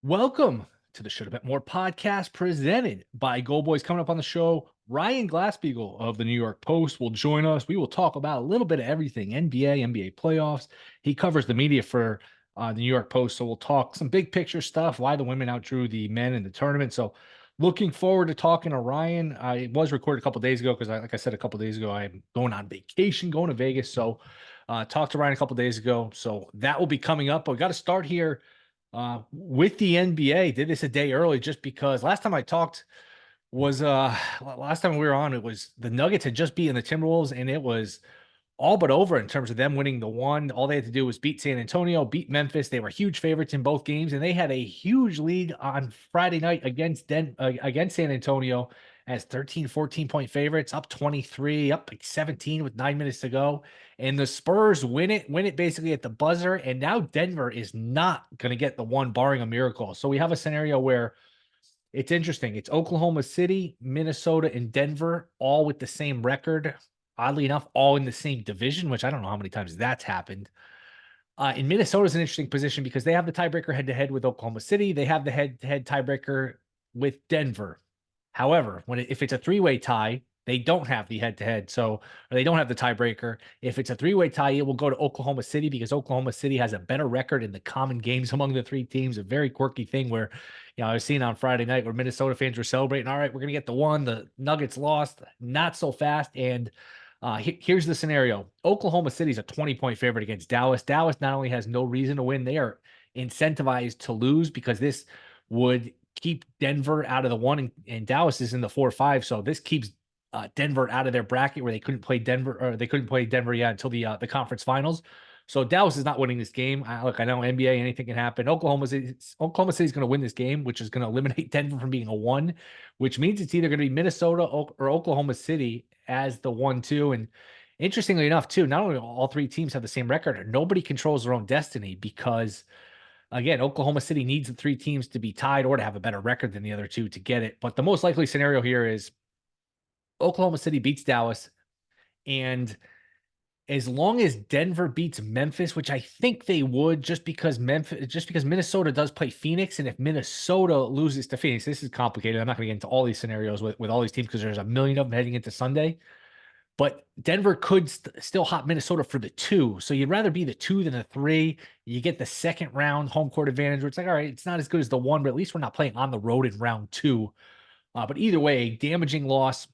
Welcome to the Shoulda Bet More podcast presented by Go Boys. Coming up on the show, Ryan Glasspiegel of the New York Post will join us. We will talk about a little bit of everything NBA playoffs. He covers the media for the New York Post. So we'll talk some big picture stuff, why the women outdrew the men in the tournament. So looking forward to talking to Ryan. I was recorded a couple days ago because, like I said a couple days ago, I'm going on vacation, going to Vegas. So talked to Ryan a couple days ago. So that will be coming up. But we got to start here with the NBA. Did this a day early just because last time I talked was last time we were on, it was the Nuggets had just beaten the Timberwolves and it was all but over in terms of them winning the one. All they had to do was beat San Antonio, beat Memphis. They were huge favorites in both games, and they had a huge lead on Friday night against San Antonio as 13, 14-point favorites, up 23, up like 17 with 9 minutes to go. And the Spurs win it basically at the buzzer. And now Denver is not going to get the one, barring a miracle. So we have a scenario where it's interesting. It's Oklahoma City, Minnesota, and Denver, all with the same record. Oddly enough, all in the same division, which I don't know how many times that's happened. And Minnesota's an interesting position because they have the tiebreaker head-to-head with Oklahoma City. They have the head-to-head tiebreaker with Denver. However, if it's a three-way tie, they don't have the head-to-head, or they don't have the tiebreaker. If it's a three-way tie, it will go to Oklahoma City because Oklahoma City has a better record in the common games among the three teams. A very quirky thing where, I was seeing on Friday night where Minnesota fans were celebrating. All right, we're gonna get the one. The Nuggets lost, not so fast. And here's the scenario: Oklahoma City's a 20-point favorite against Dallas. Dallas not only has no reason to win, they are incentivized to lose because this would keep Denver out of the one, and Dallas is in the 4-5. So this keeps Denver out of their bracket where they couldn't play Denver yet until the conference finals. So Dallas is not winning this game. Look, I know NBA, anything can happen. Oklahoma City is going to win this game, which is going to eliminate Denver from being a one, which means it's either going to be Minnesota or Oklahoma City as the 1-2. And interestingly enough, too, not only all three teams have the same record, nobody controls their own destiny because, again, Oklahoma City needs the three teams to be tied or to have a better record than the other two to get it. But the most likely scenario here is Oklahoma City beats Dallas, and as long as Denver beats Memphis, which I think they would, just because Minnesota does play Phoenix, and if Minnesota loses to Phoenix, this is complicated. I'm not going to get into all these scenarios with all these teams because there's a million of them heading into Sunday. But Denver could still hop Minnesota for the 2. So you'd rather be the 2 than the 3. You get the second round home court advantage, where it's like, all right, it's not as good as the 1, but at least we're not playing on the road in round 2. But either way, a damaging loss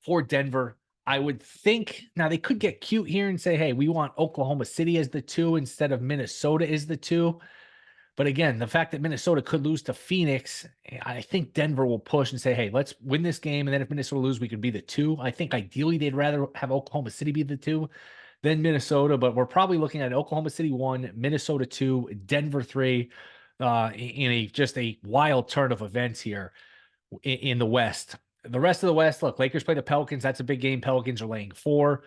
for Denver. I would think now they could get cute here and say, hey, we want Oklahoma City as the 2 instead of Minnesota as the 2. But again, the fact that Minnesota could lose to Phoenix, I think Denver will push and say, hey, let's win this game. And then if Minnesota loses, we could be the 2. I think ideally they'd rather have Oklahoma City be the 2 than Minnesota, but we're probably looking at Oklahoma City 1, Minnesota 2, Denver 3, in just a wild turn of events here in the West. The rest of the West, look, Lakers play the Pelicans. That's a big game. Pelicans are laying 4.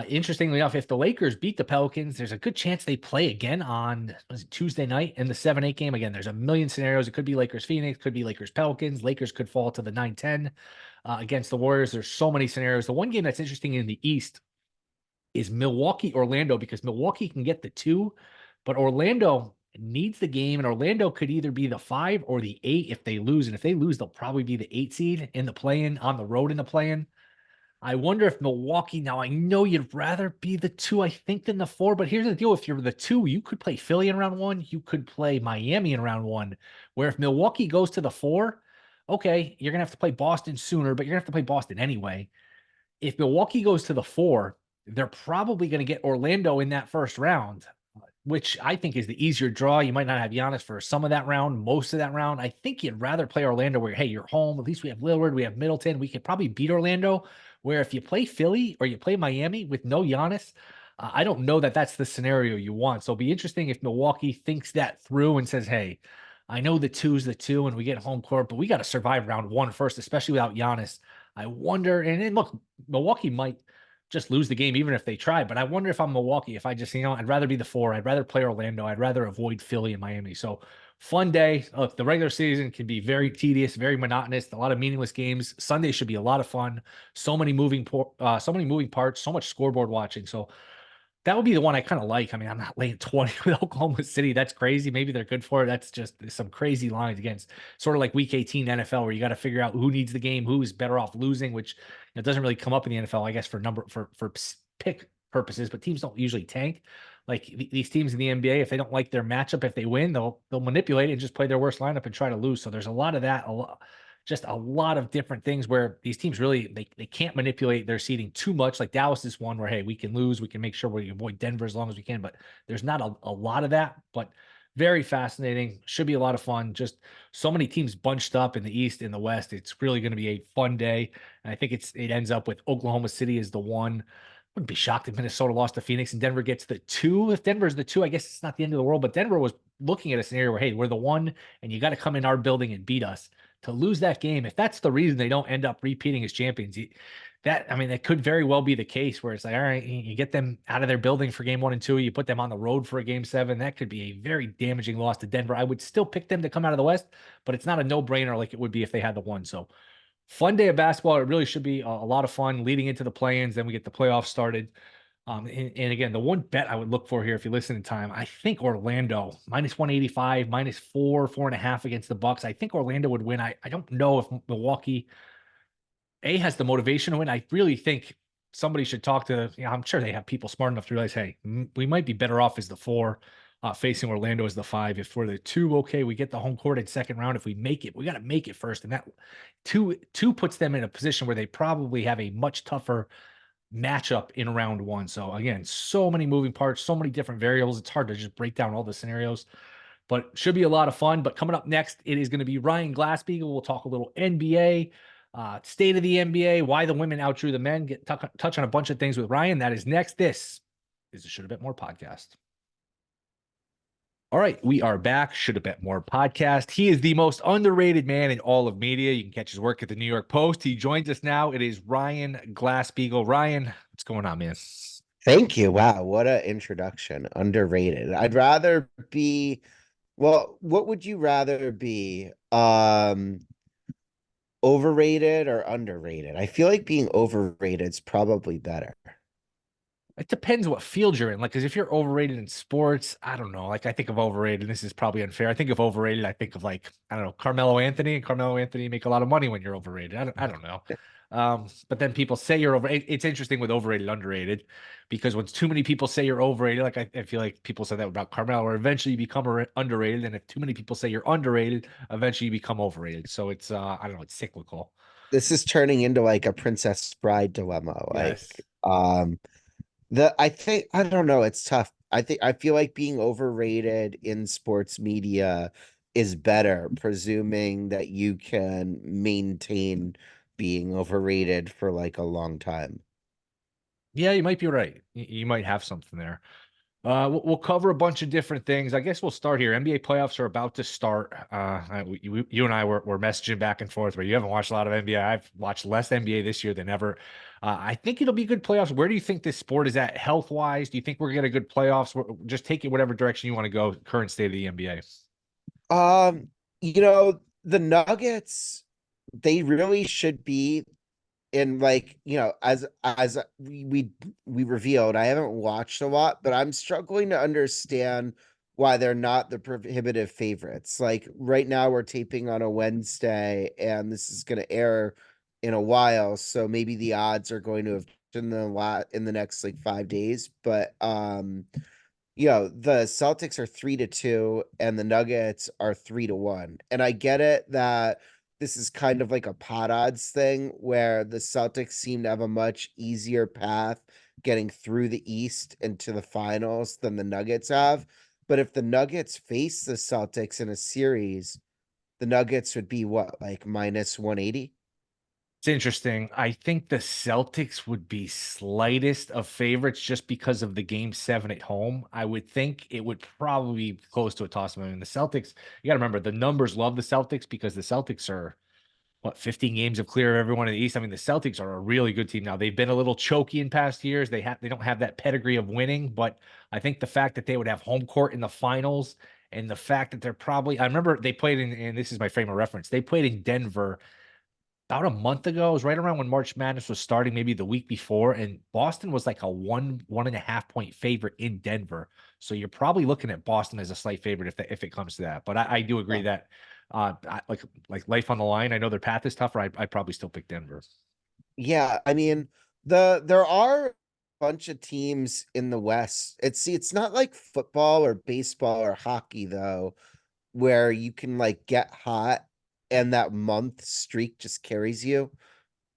Interestingly enough, if the Lakers beat the Pelicans, there's a good chance they play again on Tuesday night in the 7-8 game. Again, there's a million scenarios. It could be Lakers Phoenix, could be Lakers Pelicans. Lakers could fall to the 9-10 against the Warriors. There's so many scenarios. The one game that's interesting in the East is Milwaukee Orlando because Milwaukee can get the 2, but Orlando needs the game, and Orlando could either be the 5 or the 8 if they lose. And if they lose, they'll probably be the 8 seed in the play-in, on the road in the play-in. I wonder if Milwaukee, now I know you'd rather be the 2, I think, than the 4, but here's the deal. If you're the 2, you could play Philly in round 1. You could play Miami in round 1, where if Milwaukee goes to the 4, okay, you're going to have to play Boston sooner, but you're going to have to play Boston anyway. If Milwaukee goes to the 4, they're probably going to get Orlando in that first round, which I think is the easier draw. You might not have Giannis for some of that round, most of that round. I think you'd rather play Orlando where, hey, you're home. At least we have Lillard, we have Middleton. We could probably beat Orlando, where if you play Philly or you play Miami with no Giannis, I don't know that that's the scenario you want. So it'll be interesting if Milwaukee thinks that through and says, hey, I know the 2's the 2 and we get home court, but we got to survive round 1 first, especially without Giannis. I wonder, and then look, Milwaukee might just lose the game even if they try. But I wonder if I'm Milwaukee, if I just, I'd rather be the 4. I'd rather play Orlando. I'd rather avoid Philly and Miami. So fun day. Look, the regular season can be very tedious, very monotonous, a lot of meaningless games. Sunday should be a lot of fun. So many moving parts, so much scoreboard watching. So That would be the one I kind of like. I mean, I'm not laying 20 with Oklahoma City. That's crazy. Maybe they're good for it. That's just some crazy lines against sort of like week 18 NFL, where you got to figure out who needs the game, who is better off losing, which doesn't really come up in the NFL, I guess, for pick purposes, but teams don't usually tank. Like these teams in the NBA, if they don't like their matchup, if they win, they'll manipulate it and just play their worst lineup and try to lose. So there's a lot of that, just a lot of different things where these teams really they can't manipulate their seeding too much. Like Dallas is one where, hey, we can lose, we can make sure we avoid Denver as long as we can, but there's not a lot of that. But very fascinating, should be a lot of fun. Just so many teams bunched up in the East, in the West. It's really going to be a fun day, and I think it ends up with Oklahoma City as the one. Wouldn't be shocked if Minnesota lost to Phoenix and Denver gets the 2. If Denver's the 2, I guess it's not the end of the world, but Denver was looking at a scenario where, hey, we're the 1 and you got to come in our building and beat us. To lose that game, if that's the reason they don't end up repeating as champions, that could very well be the case, where it's like, all right, you get them out of their building for game 1 and 2, you put them on the road for a game 7. That could be a very damaging loss to Denver. I would still pick them to come out of the West, but it's not a no-brainer like it would be if they had the 1. So fun day of basketball. It really should be a lot of fun leading into the play-ins. Then we get the playoffs started. And again, the one bet I would look for here, if you listen in time, I think Orlando minus 185, minus 4.5 against the Bucks. I think Orlando would win. I don't know if Milwaukee has the motivation to win. I really think somebody should talk to, I'm sure they have people smart enough to realize, hey, we might be better off as the 4, facing Orlando as the 5. If we're the 2, okay, we get the home court in second round. If we make it, we got to make it first. And that two puts them in a position where they probably have a much tougher matchup in round 1. So again, so many moving parts, so many different variables. It's hard to just break down all the scenarios, but should be a lot of fun. But coming up next, it is going to be Ryan Glasspiegel. We'll talk a little NBA, state of the NBA, why the women outdrew the men, touch on a bunch of things with Ryan. That is next. This is the Shoulda Bet More podcast. All right, we are back. Shoulda Bet More podcast. He is the most underrated man in all of media. You can catch his work at the New York Post. He joins us now. It is Ryan Glasspiegel. Ryan, what's going on, man? Thank you. Wow, what an introduction. Underrated. I'd rather be, well, what would you rather be? Overrated or underrated? I feel like being overrated is probably better. It depends what field you're in. Like, because if you're overrated in sports, I don't know. Like, I think of overrated. This is probably unfair. I think of overrated. I think of, like, I don't know, Carmelo Anthony. And Carmelo Anthony make a lot of money when you're overrated. I don't know. But then people say you're over. It's interesting with overrated, underrated, because when too many people say you're overrated, like I feel like people said that about Carmelo, or eventually you become underrated. And if too many people say you're underrated, eventually you become overrated. So it's I don't know. It's cyclical. This is turning into like a Princess Bride dilemma. Yes. I think I don't know, it's tough. I feel like being overrated in sports media is better, presuming that you can maintain being overrated for like a long time. Yeah, you might be right. You might have something there. We'll cover a bunch of different things. I guess we'll start here. NBA playoffs are about to start. You and I were messaging back and forth, where you haven't watched a lot of NBA. I've watched less NBA this year than ever. I think it'll be good playoffs. Where do you think this sport is at health wise? Do you think we're gonna get a good playoffs? Just take it whatever direction you want to go. Current state of the NBA. Um, you know, the Nuggets, they really should be in, like, as we revealed, I haven't watched a lot, but I'm struggling to understand why they're not the prohibitive favorites. Like right now we're taping on a Wednesday and this is going to air in a while, so maybe the odds are going to have in the next like 5 days, but the Celtics are 3-2 and the Nuggets are 3-1. And I get it that this is kind of like a pot odds thing where the Celtics seem to have a much easier path getting through the East into the finals than the Nuggets have. But if the Nuggets face the Celtics in a series, the Nuggets would be what, like minus 180? It's interesting. I think the Celtics would be slightest of favorites just because of the game 7 at home. I would think it would probably be close to a toss up. I mean, the Celtics, you got to remember the numbers love the Celtics because the Celtics are, what, 15 games of clear of everyone in the East. I mean, the Celtics are a really good team now. They've been a little choky in past years. They don't have that pedigree of winning, but I think the fact that they would have home court in the finals, and the fact that they're probably, I remember they played in, and this is my frame of reference, they played in Denver about a month ago. It was right around when March Madness was starting, maybe the week before, and Boston was like a 1.5 point favorite in Denver. So you're probably looking at Boston as a slight favorite if it comes to that. But I do agree Yeah. that like life on the line. I know their path is tougher. I'd probably still pick Denver. Yeah, I mean, there are a bunch of teams in the West. It's not like football or baseball or hockey though, where you can like get hot and that month streak just carries you.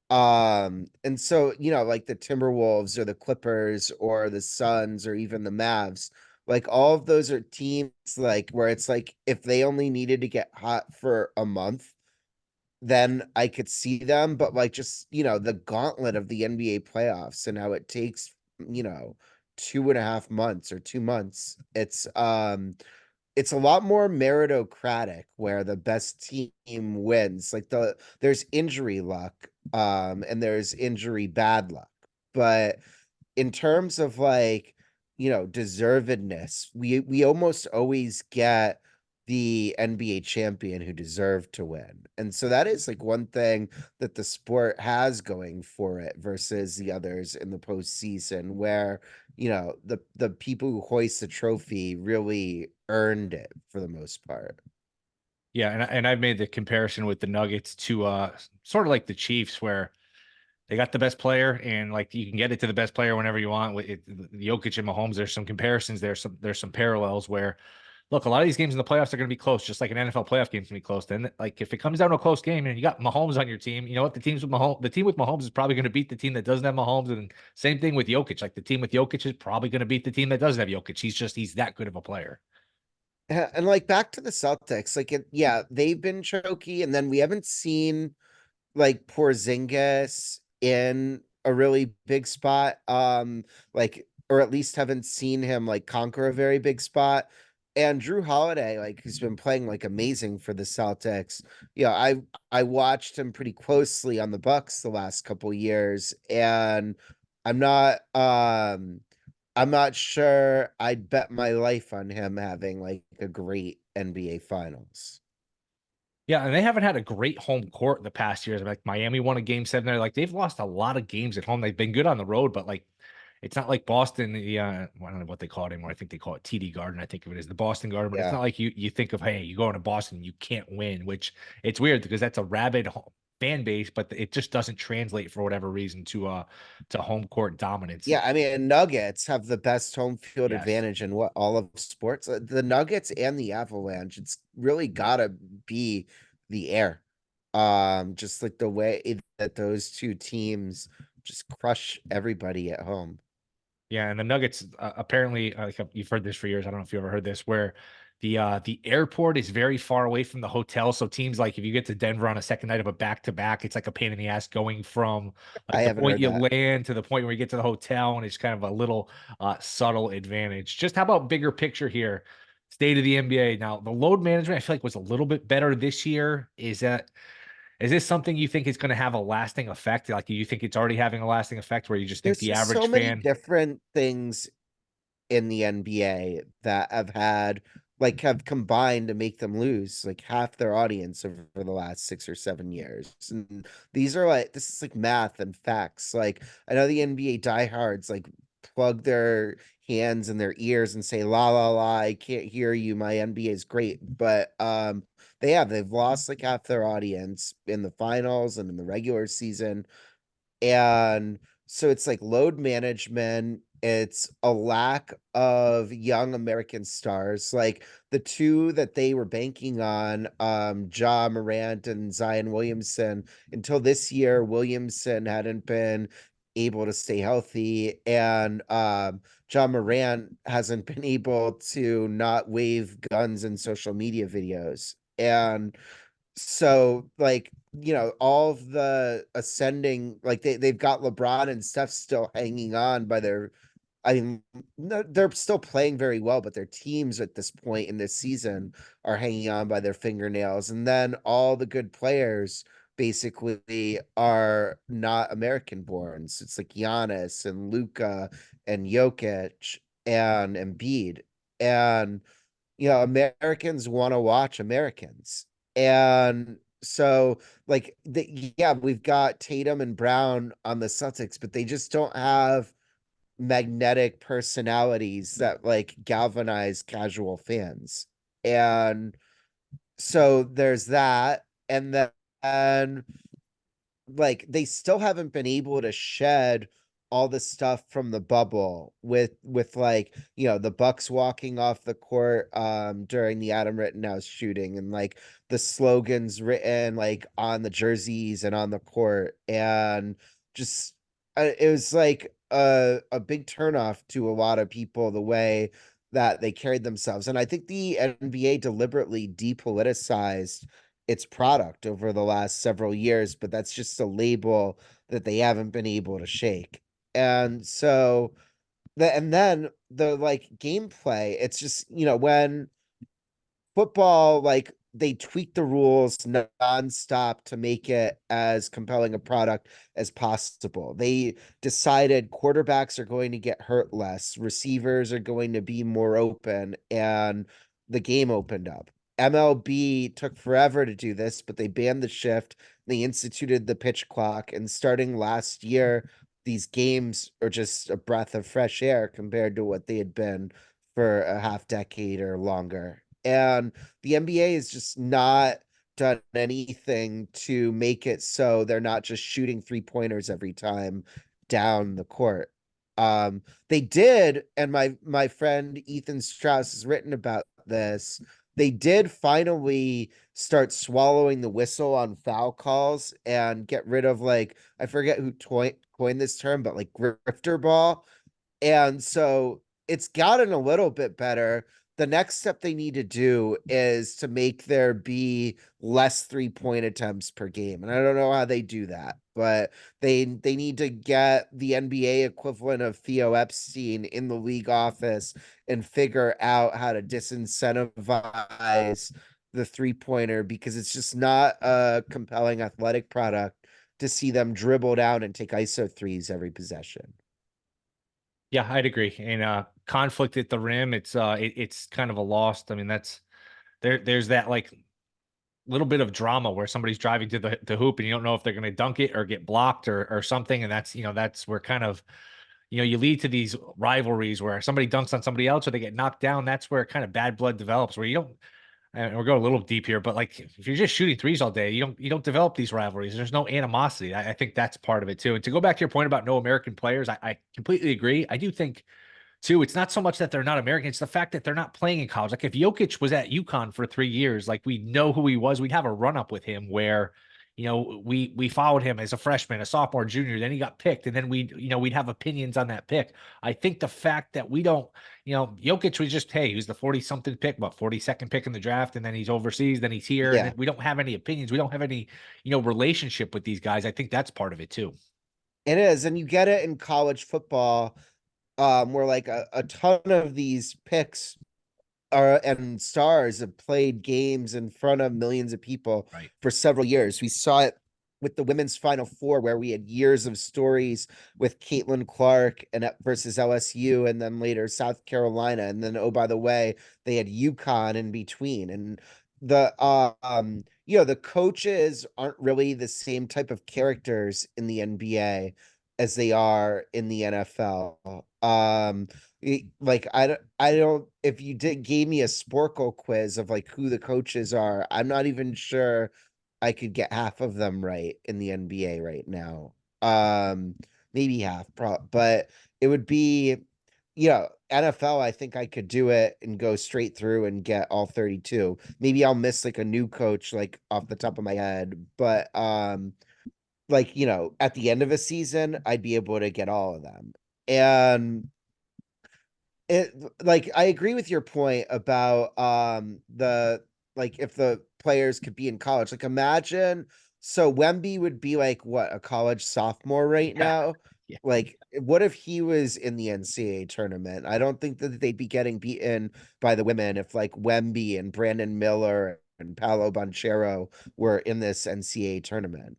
And so, like the Timberwolves or the Clippers or the Suns or even the Mavs, like all of those are teams like where it's like if they only needed to get hot for a month, then I could see them. But like just, the gauntlet of the NBA playoffs and how it takes, 2.5 months or 2 months. It's a lot more meritocratic where the best team wins. Like there's injury luck, and there's injury bad luck. But in terms of like, deservedness, we almost always get the NBA champion who deserved to win. And so that is like one thing that the sport has going for it versus the others in the postseason, where, the people who hoist the trophy really earned it for the most part. Yeah, and I've made the comparison with the Nuggets to sort of like the Chiefs, where they got the best player, and like you can get it to the best player whenever you want. With Jokic and Mahomes, there's some comparisons. There's some parallels where look, a lot of these games in the playoffs are going to be close, just like an NFL playoff game can be close. Then, like if it comes down to a close game and you got Mahomes on your team, you know what? The team with Mahomes is probably going to beat the team that doesn't have Mahomes. And same thing with Jokic. Like the team with Jokic is probably going to beat the team that doesn't have Jokic. He's that good of a player. And like back to the Celtics, like yeah, they've been choky, and then we haven't seen like Porzingis in a really big spot. Like, or at least haven't seen him like conquer a very big spot. And Drew Holiday, like, who's been playing like amazing for the Celtics. Yeah, I watched him pretty closely on the Bucks the last couple years, and I'm not I'm not sure I'd bet my life on him having like a great NBA Finals. Yeah, and they haven't had a great home court the past years. Like Miami won a game seven there. Like they've lost a lot of games at home. They've been good on the road, but like it's not like Boston. I don't know what they call it anymore. I think they call it TD Garden. I think of it as the Boston Garden, but it's Yeah. not like you think of, hey, you go into Boston, you can't win, which it's weird because that's a rabid fan base, but it just doesn't translate for whatever reason to home court dominance. Yeah, I mean, Nuggets have the best home field Yes. advantage in what all of sports. The Nuggets and the Avalanche, it's really gotta be the air. Just like the way that those two teams just crush everybody at home. Yeah, and the Nuggets apparently, like you've heard this for years. I don't know if you ever heard this, where the airport is very far away from the hotel. So teams like if you get to Denver on a second night of a back to back, it's like a pain in the ass going from I like the haven't point heard you that. land to the point where you get to the hotel, and it's kind of a little subtle advantage. Just how about bigger picture here? State of the NBA now. The load management I feel like was a little bit better this year. Is this something you think is going to have a lasting effect? Like, you think it's already having a lasting effect where you just think There's the just so average many fan? different things in the NBA that have combined to make them lose like half their audience over the last 6 or 7 years. And this is like math and facts. Like I know the NBA diehards like plug their hands in their ears and say la la la, I can't hear you. My NBA is great. But they've lost like half their audience in the finals and in the regular season. And so it's like load management, it's a lack of young American stars. Like the two that they were banking on, Ja Morant and Zion Williamson, until this year, Williamson hadn't been able to stay healthy, and Ja Morant hasn't been able to not wave guns in social media videos. And so like, all of the ascending, like they've got LeBron and Steph still hanging on by their, I mean, no, they're still playing very well, but their teams at this point in this season are hanging on by their fingernails. And then all the good players basically are not American born. So it's like Giannis and Luca and Jokic and Embiid. And Americans want to watch Americans. And So yeah, we've got Tatum and Brown on the Celtics, but they just don't have magnetic personalities that like galvanize casual fans. And so there's that. And then like they still haven't been able to shed all the stuff from the bubble with like the Bucks walking off the court during the Adam Rittenhouse shooting, and like the slogans written like on the jerseys and on the court, and just it was like a big turnoff to a lot of people the way that they carried themselves. And I think the NBA deliberately depoliticized its product over the last several years, but that's just a label that they haven't been able to shake. And so and then the like gameplay, it's just, when football, like they tweak the rules nonstop to make it as compelling a product as possible. They decided quarterbacks are going to get hurt less, receivers are going to be more open, and the game opened up. MLB took forever to do this, but they banned the shift. They instituted the pitch clock, and starting last year, these games are just a breath of fresh air compared to what they had been for a half decade or longer. And the NBA has just not done anything to make it so they're not just shooting three-pointers every time down the court. They did, and my friend Ethan Strauss has written about this. They did finally start swallowing the whistle on foul calls and get rid of, like, I forget who coined this term, but like grifter ball. And so it's gotten a little bit better. The next step they need to do is to make there be less 3-point attempts per game. And I don't know how they do that, but they need to get the NBA equivalent of Theo Epstein in the league office and figure out how to disincentivize the 3-pointer, because it's just not a compelling athletic product to see them dribble down and take ISO threes every possession. Yeah, I'd agree. And conflict at the rim, it's kind of a lost. I mean, there's that like little bit of drama where somebody's driving to the hoop and you don't know if they're going to dunk it or get blocked or something, and that's where kind of you lead to these rivalries where somebody dunks on somebody else or they get knocked down. That's where kind of bad blood develops, where you don't. And we're going a little deep here, but like if you're just shooting threes all day, you don't develop these rivalries. There's no animosity. I think that's part of it too. And to go back to your point about no American players, I completely agree. I do think too, it's not so much that they're not American, it's the fact that they're not playing in college. Like if Jokic was at UConn for 3 years, like we know who he was, we'd have a run up with him where, we followed him as a freshman, a sophomore, junior, then he got picked, and then we'd have opinions on that pick. I think the fact that we don't, Jokic was just, hey, he was the 40 something pick, but 42nd pick in the draft, and then he's overseas, then he's here, and Yeah, then we don't have any opinions, we don't have any, relationship with these guys. I think that's part of it too. it is. And you get it in college football, where like a ton of these picks are and stars have played games in front of millions of people Right. for several years. We saw it with the women's Final Four, where we had years of stories with Caitlin Clark and versus LSU, and then later South Carolina, and then oh by the way, they had UConn in between. And the coaches aren't really the same type of characters in the NBA as they are in the NFL. Like I don't if you did gave me a Sporkle quiz of like who the coaches are, I'm not even sure I could get half of them right in the NBA right now. Um Maybe half, but it would be, NFL, I think I could do it and go straight through and get all 32. Maybe I'll miss like a new coach like off the top of my head, but like, at the end of a season, I'd be able to get all of them. And it like I agree with your point about the like if the players could be in college. Like imagine, so Wemby would be like what, a college sophomore right Yeah. now? Yeah. Like what if he was in the NCAA tournament? I don't think that they'd be getting beaten by the women if like Wemby and Brandon Miller and Paolo Banchero were in this NCAA tournament.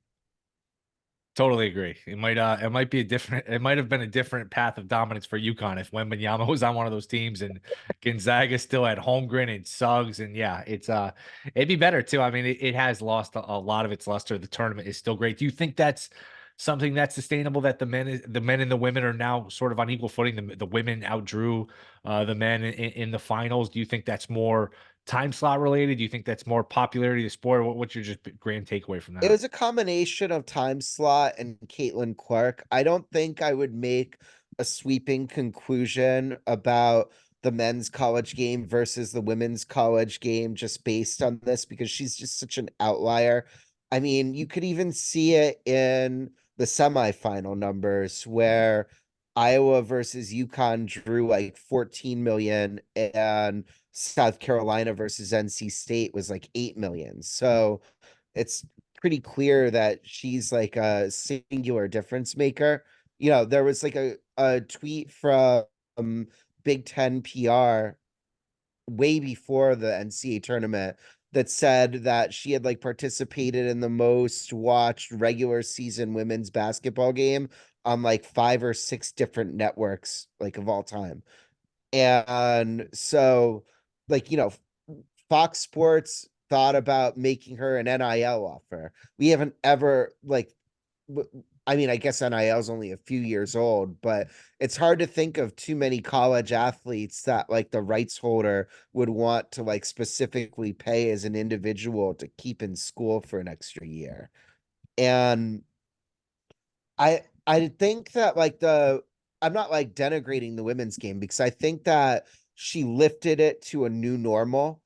Totally agree. It might be a different, it might have been a different path of dominance for UConn if Wembanyama was on one of those teams and Gonzaga still had Holmgren and Suggs. And yeah, it'd be better too. I mean, it has lost a lot of its luster. The tournament is still great. Do you think that's something that's sustainable, that the men and the women are now sort of on equal footing? The women outdrew the men in the finals. Do you think that's more time slot related? Do you think that's more popularity of the sport? What's your just grand takeaway from It that? was a combination of time slot and Caitlin Clark. I don't think I would make a sweeping conclusion about the men's college game versus the women's college game just based on this because she's just such an outlier. I mean, you could even see it in the semifinal numbers where Iowa versus UConn drew like 14 million and South Carolina versus NC State was like 8 million. So it's pretty clear that she's like a singular difference maker. You know, there was like a tweet from Big Ten PR way before the NCAA tournament that said that she had like participated in the most watched regular season women's basketball game on like 5 or 6 different networks, like of all time. And so, like, you know, Fox Sports thought about making her an NIL offer. We haven't ever, like, I mean, I guess NIL is only a few years old, but it's hard to think of too many college athletes that, like, the rights holder would want to, like, specifically pay as an individual to keep in school for an extra year. And I think that like I'm not like denigrating the women's game because I think that she lifted it to a new normal,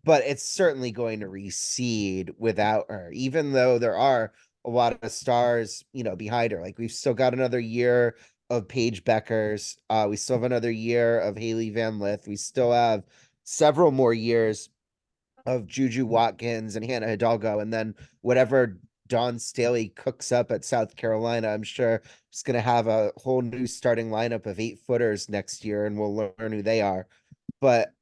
but it's certainly going to recede without her, even though there are a lot of stars, you know, behind her. Like we've still got another year of Paige Beckers. We still have another year of Haley Van Lith. We still have several more years of Juju Watkins and Hannah Hidalgo, and then whatever Don Staley cooks up at South Carolina, I'm sure it's going to have a whole new starting lineup of 8-footers next year, and we'll learn who they are. But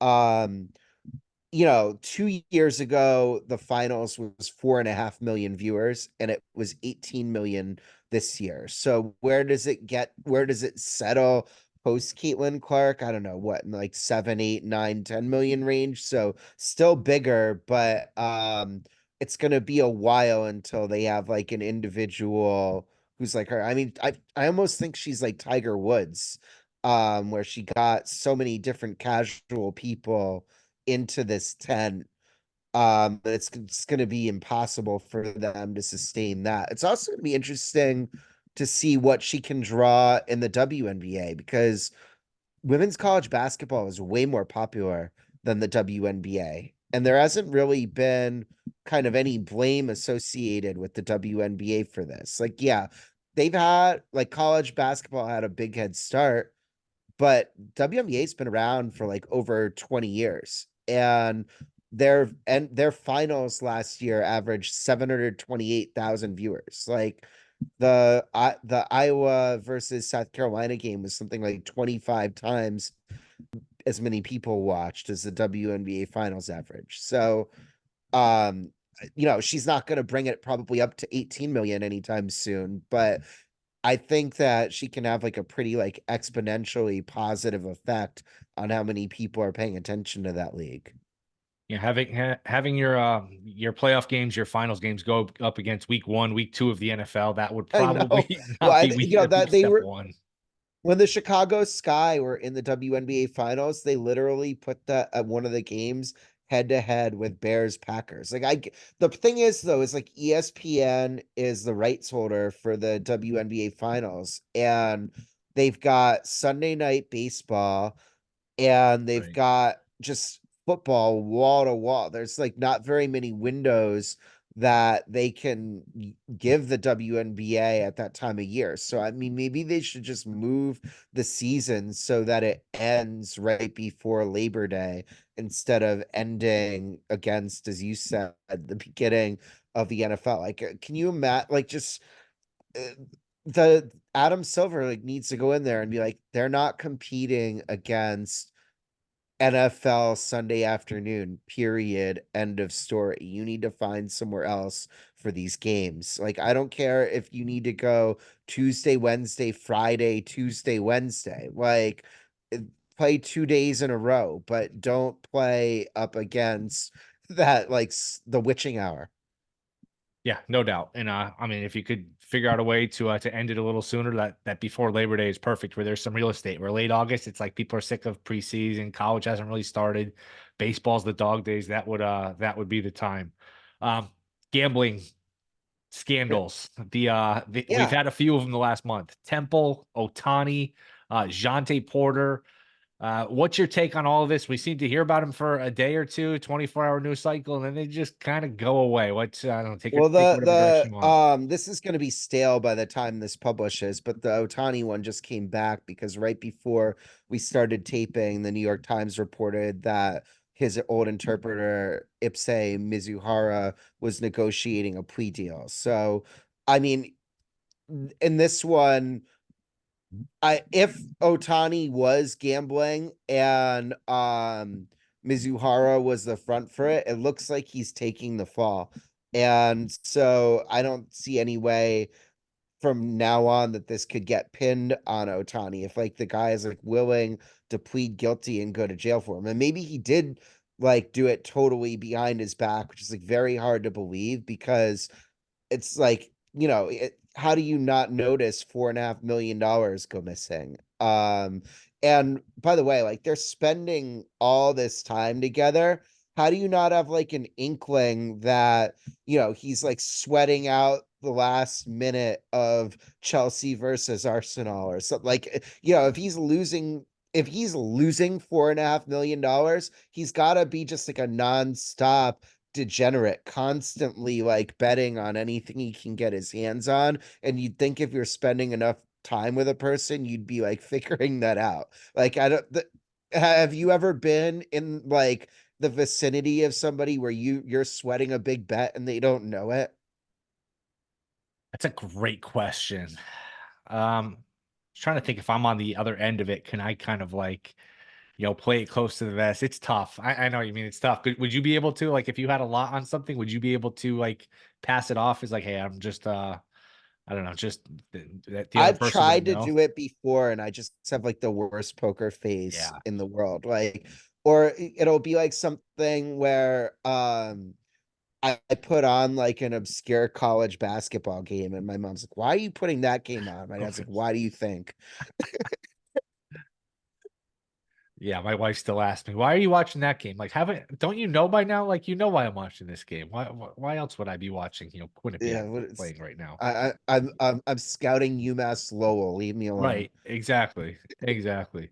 you know, 2 years ago, the finals was 4.5 million viewers, and it was 18 million this year. So where does it settle post Caitlin Clark? I don't know what, in like 7, 8, 9, 10 million range. So still bigger, but it's gonna be a while until they have like an individual who's like her. I mean, I almost think she's like Tiger Woods, where she got so many different casual people into this tent. It's going to be impossible for them to sustain that. It's also going to be interesting to see what she can draw in the WNBA because women's college basketball is way more popular than the WNBA. And there hasn't really been kind of any blame associated with the WNBA for this. Like, yeah, they've had like college basketball had a big head start, but WNBA's been around for like over 20 years. And their finals last year averaged 728,000 viewers. Like the Iowa versus South Carolina game was something like 25 times as many people watched as the WNBA finals average. So um you know, she's not going to bring it probably up to 18 million anytime soon, but I think that she can have like a pretty like exponentially positive effect on how many people are paying attention to that league. Yeah, having your playoff games, your finals games go up against week one, week two of the NFL, that would I know. probably Well, not be you know that they step were one. when the Chicago Sky were in the WNBA finals, they literally put that at one of the games head to head with Bears Packers. The thing is though, is like ESPN is the rights holder for the WNBA finals, and they've got Sunday night baseball and they've Right. got just football wall to wall. There's like not very many windows that they can give the WNBA at that time of year. So I mean maybe they should just move the season so that it ends right before Labor Day instead of ending against, as you said, the beginning of the NFL. Like can you imagine like just uh, the Adam Silver like needs to go in there and be like they're not competing against NFL Sunday afternoon, period, end of story. You need to find somewhere else for these games. Like, I don't care if you need to go Tuesday, Wednesday, Friday, Tuesday, Wednesday. Like, play 2 days in a row, but don't play up against that, like, the witching hour. Yeah, no doubt. And I mean, if you could figure out a way to end it a little sooner, that before Labor Day is perfect. Where there's some real estate. Where late August, it's like people are sick of preseason. College hasn't really started. Baseball's the dog days. That would be the time. Um, Gambling scandals. We've Yeah. had a few of them the last month. Temple, Otani, Jante Porter. What's your take on all of this? We seem to hear about them for a day or two, 24-hour news cycle, and then they just kind of go away. What's I don't know, Well, take whatever direction you want. this is going to be stale by the time this publishes, but the Otani one just came back because right before we started taping, the New York Times reported that his old interpreter Ipse Mizuhara was negotiating a plea deal. So, I mean, in this one, if Otani was gambling and Mizuhara was the front for it, it looks like he's taking the fall. And so I don't see any way from now on that this could get pinned on Otani if like the guy is like willing to plead guilty and go to jail for him. And maybe he did like do it totally behind his back, which is like very hard to believe because it's like, how do you not notice $4.5 million go missing? And by the way, like they're spending all this time together. How do you not have like an inkling that, he's like sweating out the last minute of Chelsea versus Arsenal or something? Like, if he's losing $4.5 million, he's gotta be just like a nonstop degenerate, constantly like betting on anything he can get his hands on. And you'd think if you're spending enough time with a person, you'd be like figuring that out. Like, I don't, have you ever been in like the vicinity of somebody where you're sweating a big bet and they don't know it? That's a great question. Trying to think if I'm on the other end of it, can I kind of like, play it close to the vest? It's tough. I know what you mean it's tough. Would you be able to, like, if you had a lot on something, would you be able to like pass it off as like, hey, I'm just I don't know, just that the other I've person wouldn't tried to know? do it before and I just have like the worst poker face Yeah. in the world. Like, or it'll be like something where I put on like an obscure college basketball game, and my mom's like, "Why are you putting that game on?" My dad's like, "Why do you think?" Yeah, my wife still asks me, "Why are you watching that game?" Like, haven't don't you know by now? Like, you know why I'm watching this game. Why else would I be watching, Yeah, Quinnipiac what it's playing right now? I'm scouting UMass Lowell. Leave me alone. Right, exactly. Exactly.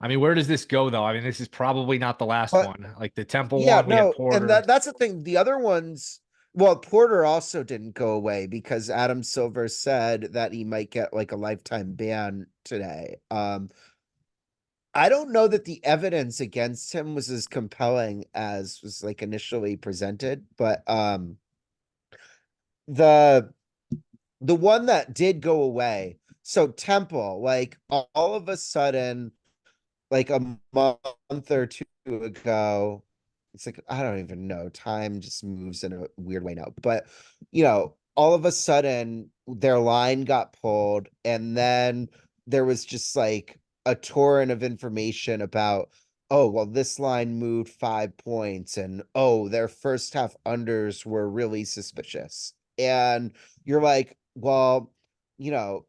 I mean, where does this go though? I mean, this is probably not the last But one. Like the Temple yeah, one, we had no, and Porter. that's the thing. The other ones, well, Porter also didn't go away because Adam Silver said that he might get like a lifetime ban today. I don't know that the evidence against him was as compelling as was like initially presented, but the the one that did go away. So Temple, like all of a sudden, like a month or two ago, it's like I don't even know. Time just moves in a weird way now. But all of a sudden their line got pulled, and then there was just like a torrent of information about, oh, well, this line moved 5 points, and oh, their first half unders were really suspicious. And you're like, well, you know,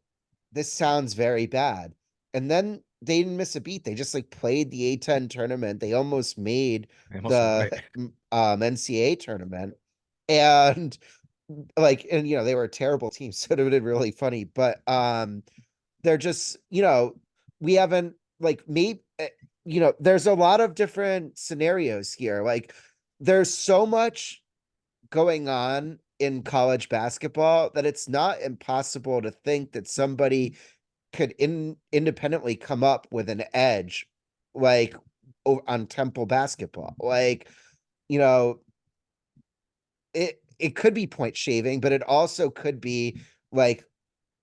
this sounds very bad. And then they didn't miss a beat. They just like played the A10 tournament. They almost made They almost won the it. NCAA tournament. And like, and they were a terrible team, so it would have been really funny. But they're just, we haven't like made there's a lot of different scenarios here. Like there's so much going on in college basketball that it's not impossible to think that somebody could independently come up with an edge like on Temple basketball. Like, you know, it could be point shaving, but it also could be like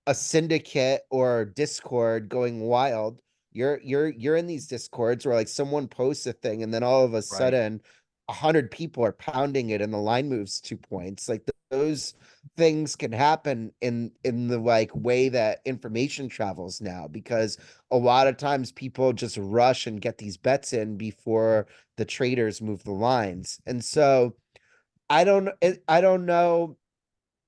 a syndicate or Discord going wild You're in these discords where like someone posts a thing and then all of a Right. sudden 100 people are pounding it and the line moves 2 points. Like those things can happen in the like way that information travels now, because a lot of times people just rush and get these bets in before the traders move the lines. And so I don't know,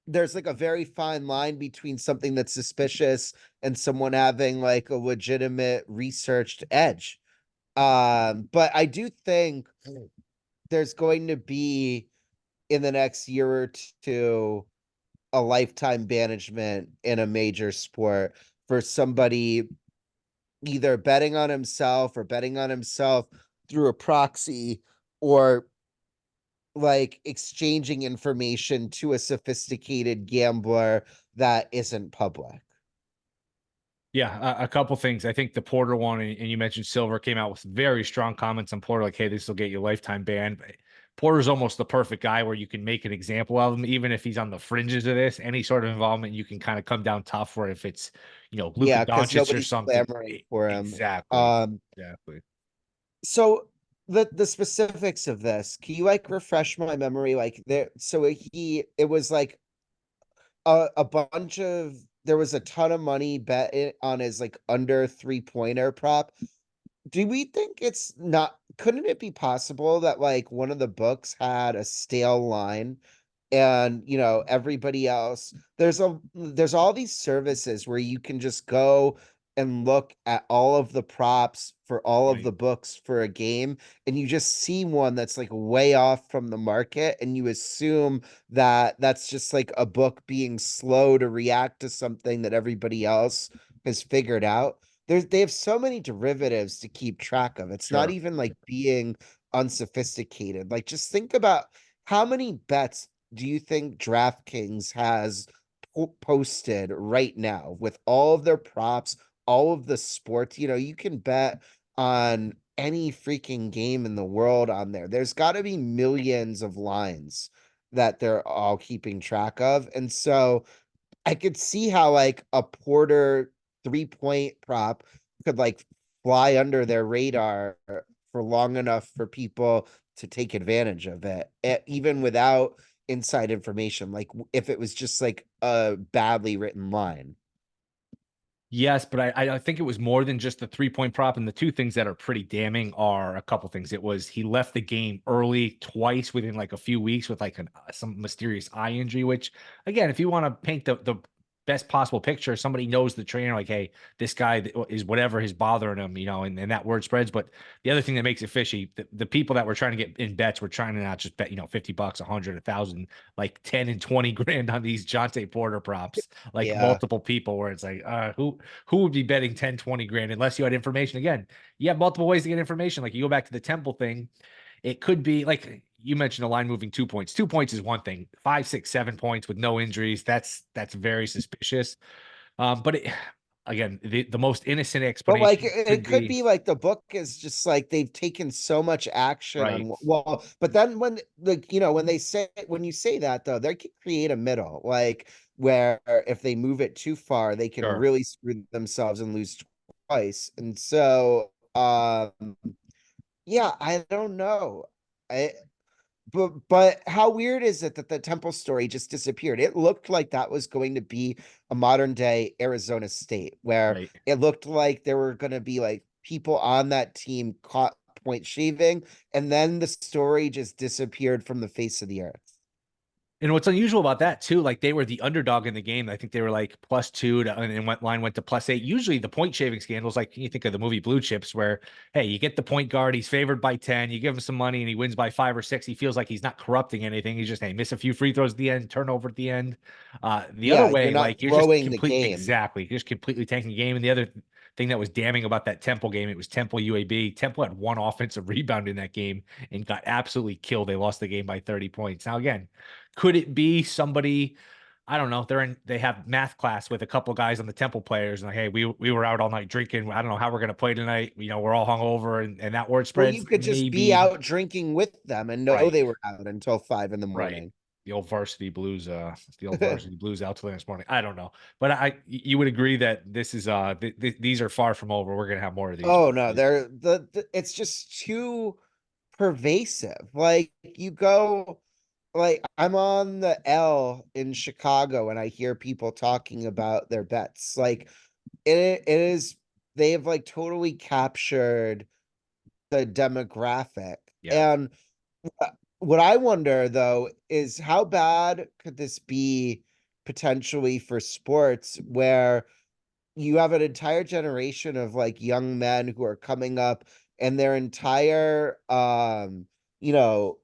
there's like a very fine line between something that's suspicious and someone having like a legitimate researched edge. But I do think there's going to be, in the next year or two, a lifetime banishment in a major sport for somebody either betting on himself or betting on himself through a proxy, or like exchanging information to a sophisticated gambler that isn't public. Yeah, a couple things. I think the Porter one, and you mentioned Silver, came out with very strong comments on Porter, like, "Hey, this will get you a lifetime ban." But Porter's almost the perfect guy where you can make an example of him, even if he's on the fringes of this. Any sort of involvement, you can kind of come down tough. Where if it's, Luka Yeah, because Doncic or nobody's something, clamoring for him. exactly, Um, exactly. so the specifics of this, can you like refresh my memory? Like there, so it was like a bunch of, there was a ton of money bet on his like under 3-pointer prop. Do we think it's not, couldn't it be possible that like one of the books had a stale line, and everybody else, there's all these services where you can just go and look at all of the props for all of Right. the books for a game, and you just see one that's like way off from the market, and you assume that that's just like a book being slow to react to something that everybody else has figured out. They have so many derivatives to keep track of. It's not Sure. even like being unsophisticated. Like just think about how many bets do you think DraftKings has posted right now with all of their props, all of the sports? You can bet on any freaking game in the world on there. There's got to be millions of lines that they're all keeping track of. And so I could see how like a Porter 3-point prop could like fly under their radar for long enough for people to take advantage of it, even without inside information. Like if it was just like a badly written line. Yes, but I think it was more than just the 3-point prop. And the two things that are pretty damning are a couple things. It was he left the game early twice within like a few weeks with like some mysterious eye injury, which again, if you want to paint the best possible picture, somebody knows the trainer, like, hey, this guy is whatever is bothering him, and that word spreads. But the other thing that makes it fishy, the people that were trying to get in bets were trying to not just bet, $50, 100, 1,000, like 10 and 20 grand on these Jonte Porter props, like Yeah. multiple people, where it's like, who would be betting 10, 20 grand unless you had information? Again, you have multiple ways to get information. Like you go back to the Temple thing, it could be like you mentioned, a line moving 2 points. 2 points is one thing. 5, 6, 7 points with no injuries, that's very suspicious. But again, the most innocent But like explanation it could could be be like the book is just like they've taken so much action right. on, well, but then when like when you say that though, they could create a middle, like where if they move it too far, they can Sure. really screw themselves and lose twice. And so yeah, I don't know. I but how weird is it that the Temple story just disappeared? It looked like that was going to be a modern day Arizona State, where Right. it looked like there were going to be like people on that team caught point shaving, and then the story just disappeared from the face of the earth. And what's unusual about that too, like they were the underdog in the game. I think they were like +2 and then line went to +8. Usually the point shaving scandals, like you think of the movie Blue Chips, where hey, you get the point guard, he's favored by 10, you give him some money and he wins by 5 or 6. He feels like he's not corrupting anything. He's just, hey, miss a few free throws at the end, turnover at the end. The other Yeah, you're way, not like you're just throwing the complete game. exactly, you're just completely tanking the game. And the other thing that was damning about that Temple game, it was Temple UAB. Temple had one offensive rebound in that game and got absolutely killed. They lost the game by 30 points. Now again, could it be somebody? I don't know. They have math class with a couple guys on the Temple players, and like, hey, we were out all night drinking. I don't know how we're gonna play tonight. We're all hungover, and that word Well, you spreads. could just be Maybe out drinking with them and know right, they were out until 5 in the right. morning. the old varsity blues, out till the next morning. I don't know, but you would agree that this is these are far from over. We're gonna have more of these. Oh no, they're it's just too pervasive. Like you go, like I'm on the L in Chicago and I hear people talking about their bets. Like it is, they have like totally captured the demographic. Yeah, And what I wonder though is how bad could this be potentially for sports, where you have an entire generation of like young men who are coming up, and their entire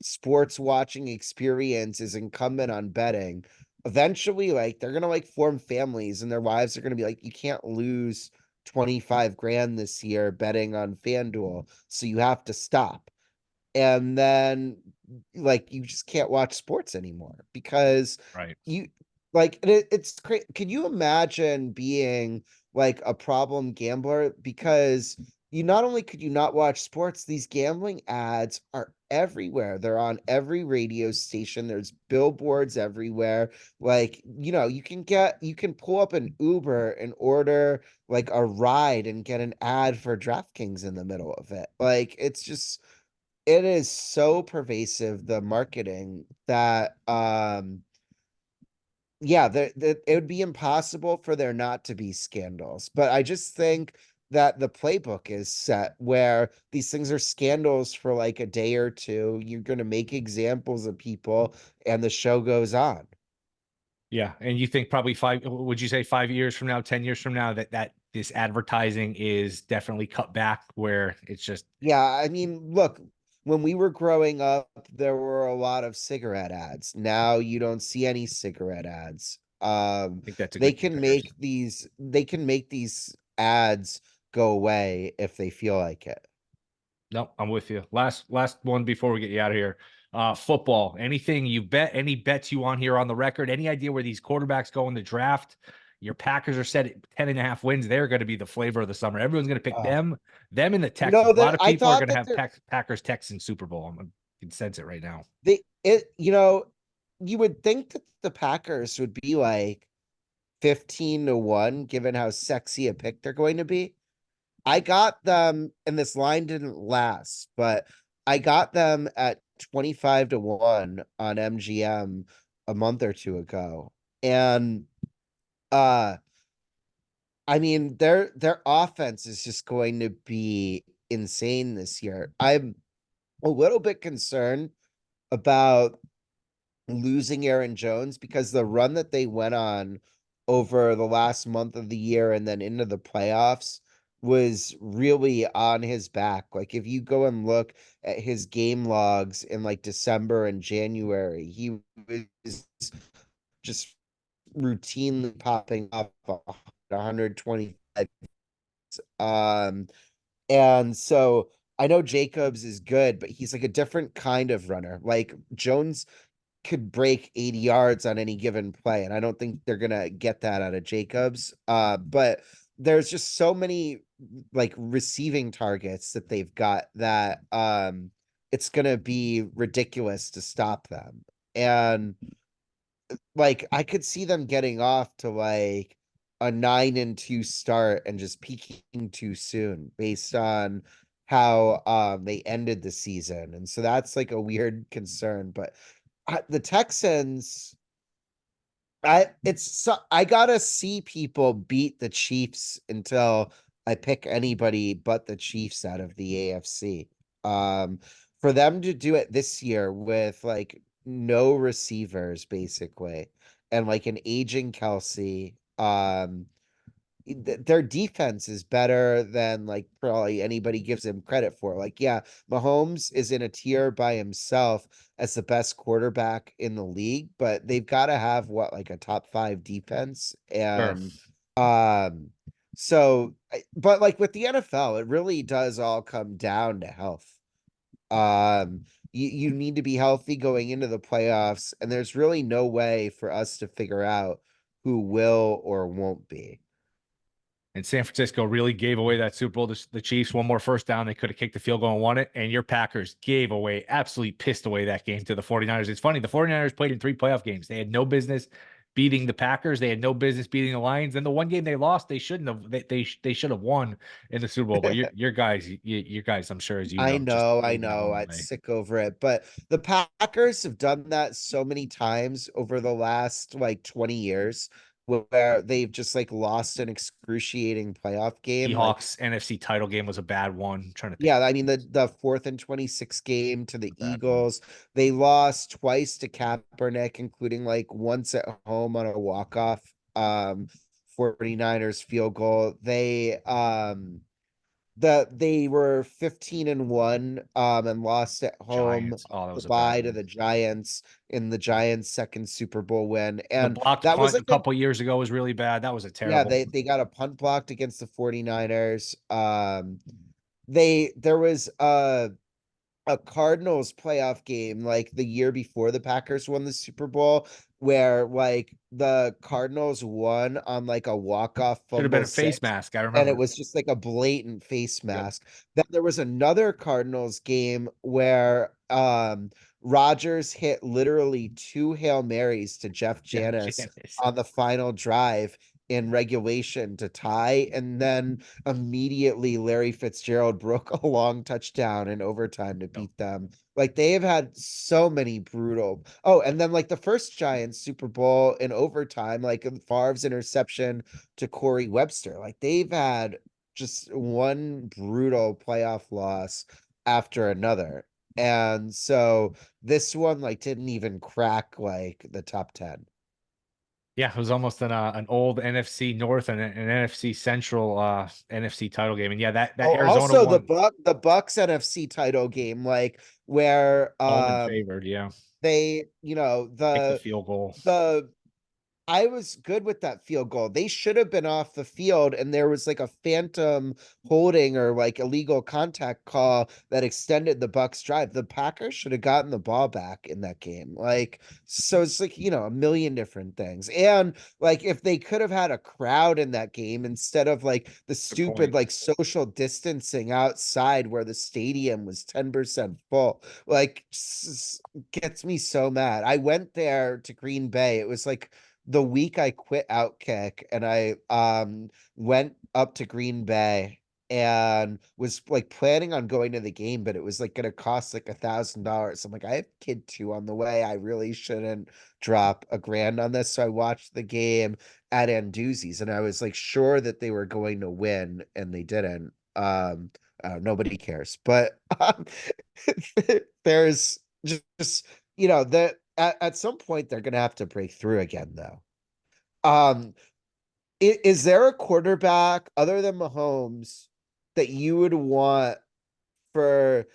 sports watching experience is incumbent on betting. Eventually, like they're gonna like form families, and their wives are gonna be like, you can't lose 25 grand this year betting on FanDuel, so you have to stop. And then like you just can't watch sports anymore because right. you like it's crazy. Can you imagine being like a problem gambler? Because you not only could you not watch sports, these gambling ads are everywhere. They're on every radio station. There's billboards everywhere. Like, you can pull up an Uber and order like a ride and get an ad for DraftKings in the middle of it. Like, it is so pervasive, the marketing, that yeah, it would be impossible for there not to be scandals. But I just think that the playbook is set where these things are scandals for like a day or two. You're going to make examples of people and the show goes on. Yeah, and you think probably five? Would you say 5 years from now, 10 years from now, that this advertising is definitely cut back, where it's just? Yeah, I mean, look, when we were growing up, there were a lot of cigarette ads. Now you don't see any cigarette ads. I think that's a good comparison. They can make these ads go away if they feel like it. No, I'm with you. Last one before we get you out of here. Football. Anything you bet? Any bets you want here on the record? Any idea where these quarterbacks go in the draft? Your Packers are set at 10.5 wins. They're going to be the flavor of the summer. Everyone's going to pick Uh, them. Them and the Texans. A lot that of I people are thought going to that have Packers Texans Super Bowl. I can sense it right now. they it you know you would think that the Packers would be like 15-1, given how sexy a pick they're going to be. I got them, and this line didn't last, but I got them at 25-1 on MGM a month or two ago. And uh I mean, their offense is just going to be insane this year. I'm a little bit concerned about losing Aaron Jones, because the run that they went on over the last month of the year and then into the playoffs was really on his back. Like if you go and look at his game logs in like December and January, he was just routinely popping up 125. Um and so I know Jacobs is good, but he's like a different kind of runner. Like Jones could break 80 yards on any given play, and I don't think they're gonna get that out of Jacobs. But there's just so many like receiving targets that they've got that it's gonna be ridiculous to stop them. And like I could see them getting off to like a 9-2 start and just peaking too soon based on how they ended the season. And so that's like a weird concern. But the Texans, I gotta see people beat the Chiefs until I pick anybody but the Chiefs out of the AFC. Um, for them to do it this year with like no receivers basically, and like an aging Kelsey, their defense is better than like probably anybody gives him credit for. Like, yeah, Mahomes is in a tier by himself as the best quarterback in the league, but they've got to have what, like a top 5 defense. Sure. And but like with the NFL, it really does all come down to health. You need to be healthy going into the playoffs, and there's really no way for us to figure out who will or won't be. And San Francisco really gave away that Super Bowl to the Chiefs. One more first down. They could have kicked the field goal and won it. And your Packers gave away, absolutely pissed away that game to the 49ers. It's funny. The 49ers played in 3 playoff games. They had no business beating the Packers. They had no business beating the Lions. And the one game they lost, they shouldn't have. They should have won in the Super Bowl. But your guys, your guys, I'm sure as you know, just I gave that know. one I'm away. sick over it. But the Packers have done that so many times over the last like 20 years where they've just like lost an excruciating playoff game. Like, Seahawks NFC title game was a bad one. I'm trying to think. yeah, I mean the 4th and 26 game to the A bad one. Eagles. They lost twice to Kaepernick, including like once at home on a walk-off 49ers field goal. They were 15-1 and lost at home Giants. Oh, that the was a bad bye to one. the Giants in the Giants' second Super Bowl win. The And blocked that was punt a like a couple years ago was really bad. That was a yeah, terrible. they got a punt blocked against the 49ers. There was a Cardinals playoff game like the year before the Packers won the Super Bowl where like the Cardinals won on like a walk-off Should have been fumble a face six, mask. I and it remember. was just like a blatant face Yep. mask. Then there was another Cardinals game where Rodgers hit literally 2 Hail Marys to Jeff Jeff Janis Janis. on the final drive in regulation to tie, and then immediately Larry Fitzgerald broke a long touchdown in overtime to Yep. beat them. Like they have had so many brutal. Oh, and then like the first Giants Super Bowl in overtime, like Favre's interception to Corey Webster. Like they've had just one brutal playoff loss after another. And so this one like didn't even crack like the top 10. Yeah, it was almost an old NFC North and an NFC Central NFC title game. And yeah, that Oh, Arizona also one, the Bucks NFC title game, like where home and favored. Yeah. they, Kick the field goal. the I was good with that field goal. They should have been off the field, and there was like a phantom holding or like illegal contact call that extended the Bucks drive. The Packers should have gotten the ball back in that game. Like, so it's like, a million different things. And like if they could have had a crowd in that game instead of like the Good point. stupid like social distancing outside where the stadium was 10% full, like gets me so mad. I went there to Green Bay. It was like the week I quit Outkick and I went up to Green Bay and was like planning on going to the game, but it was like gonna cost like $1,000. I'm like, I have kid 2 on the way. I really shouldn't drop $1,000 on this. So I watched the game at Anduzzi's and I was like sure that they were going to win and they didn't. Nobody cares, but there's just that at some point they're gonna have to break through again, though. Um, is there a quarterback other than Mahomes that you would want for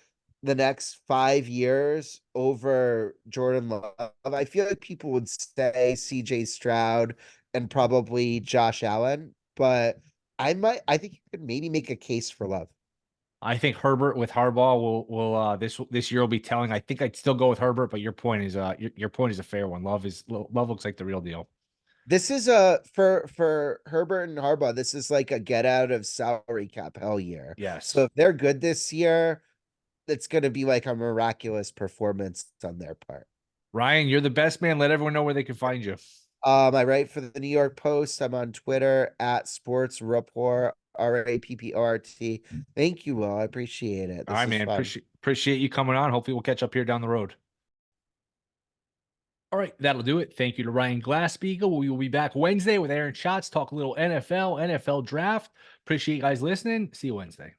the next 5 years over Jordan Love? I feel like people would say CJ Stroud and probably Josh Allen, but I think you could maybe make a case for Love. I think Herbert with Harbaugh will this year will be telling. I think I'd still go with Herbert, but your point is a fair one. Love looks like the real deal. This is a for Herbert and Harbaugh, this is like a get out of salary cap hell year. So Yes. if they're good this year, it's going to be like a miraculous performance on their part. Ryan, you're the best man. Let everyone know where they can find you. I write for the New York Post. I'm on Twitter at Sports Rapport, Rapport. Thank you, Will. I appreciate it. All This right, was man. fun. Appreciate you coming on. Hopefully we'll catch up here down the road. All right, that'll do it. Thank you to Ryan Glasspiegel. We will be back Wednesday with Aaron Schatz, talk a little NFL draft. Appreciate you guys listening. See you Wednesday.